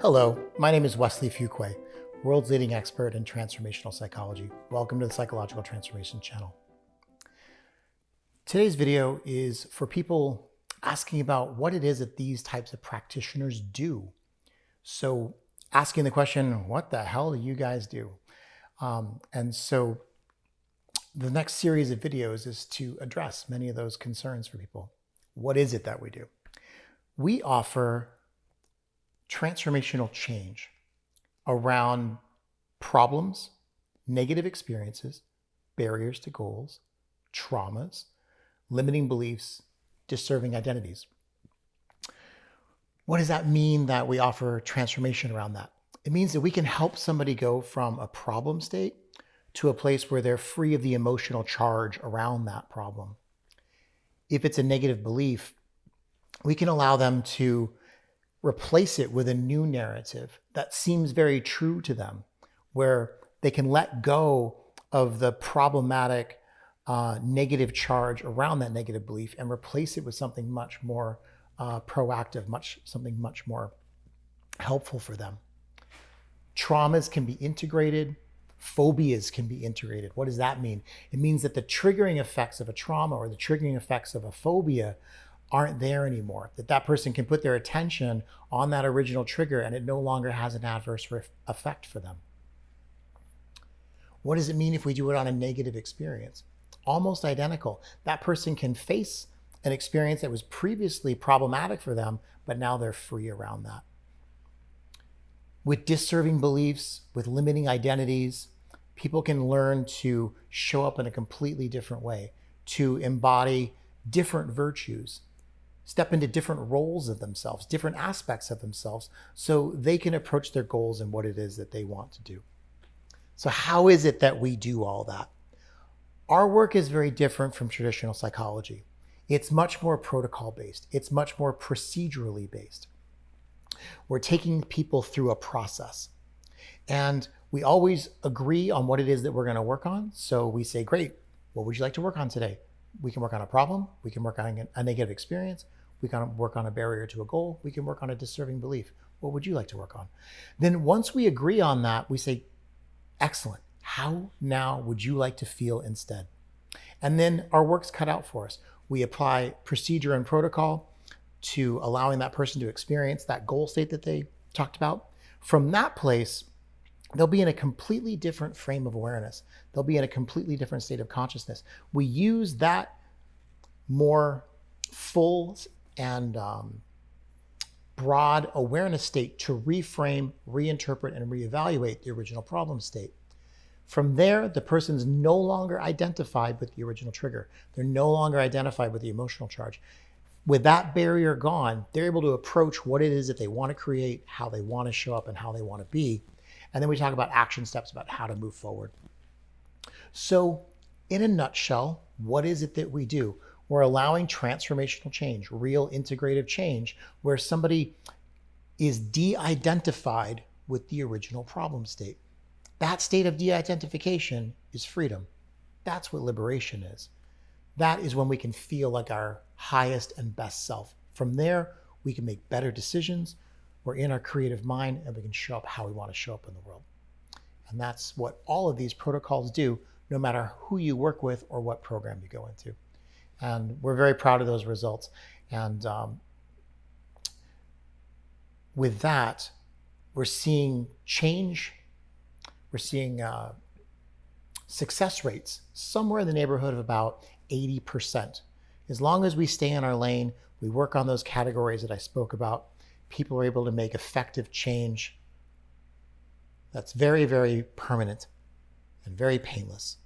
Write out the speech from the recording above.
Hello, my name is Wesly Feuquay, world's leading expert in transformational psychology. Welcome to the Psychological Transformation channel. Today's video is for people asking about what it is that these types of practitioners do. So asking the question, what the hell do you guys do? And so the next series of videos is to address many of those concerns for people. What is it that we do? We offer transformational change around problems, negative experiences, barriers to goals, traumas, limiting beliefs, disserving identities. What does that mean that we offer transformation around that? It means that we can help somebody go from a problem state to a place where they're free of the emotional charge around that problem. If it's a negative belief, we can allow them to replace it with a new narrative that seems very true to them, where they can let go of the problematic negative charge around that negative belief and replace it with something much more proactive, something much more helpful for them. Traumas can be integrated. Phobias can be integrated. What does that mean? It means that the triggering effects of a trauma or the triggering effects of a phobia aren't there anymore, that person can put their attention on that original trigger and it no longer has an adverse effect for them. What does it mean if we do it on a negative experience? Almost identical. That person can face an experience that was previously problematic for them, but now they're free around that. With disserving beliefs, with limiting identities, people can learn to show up in a completely different way, to embody different virtues, step into different roles of themselves, different aspects of themselves, so they can approach their goals and what it is that they want to do. So how is it that we do all that? Our work is very different from traditional psychology. It's much more protocol-based. It's much more procedurally based. We're taking people through a process. And we always agree on what it is that we're going to work on. So we say, great, what would you like to work on today? We can work on a problem. We can work on a negative experience. We can work on a barrier to a goal. We can work on a disserving belief. What would you like to work on? Then once we agree on that, we say, excellent. How now would you like to feel instead? And then our work's cut out for us. We apply procedure and protocol to allowing that person to experience that goal state that they talked about. From that place, they'll be in a completely different frame of awareness. They'll be in a completely different state of consciousness. We use that more full and broad awareness state to reframe, reinterpret, and reevaluate the original problem state. From there, the person's no longer identified with the original trigger. They're no longer identified with the emotional charge. With that barrier gone, they're able to approach what it is that they want to create, how they want to show up, and how they want to be. And then we talk about action steps about how to move forward. So in a nutshell, what is it that we do? We're allowing transformational change, real integrative change, where somebody is de-identified with the original problem state. That state of de-identification is freedom. That's what liberation is. That is when we can feel like our highest and best self. From there, we can make better decisions. We're in our creative mind and we can show up how we want to show up in the world. And that's what all of these protocols do, no matter who you work with or what program you go into. And we're very proud of those results. And with that, we're seeing change. We're seeing success rates somewhere in the neighborhood of about 80%. As long as we stay in our lane, we work on those categories that I spoke about, people are able to make effective change that's very, very permanent and very painless.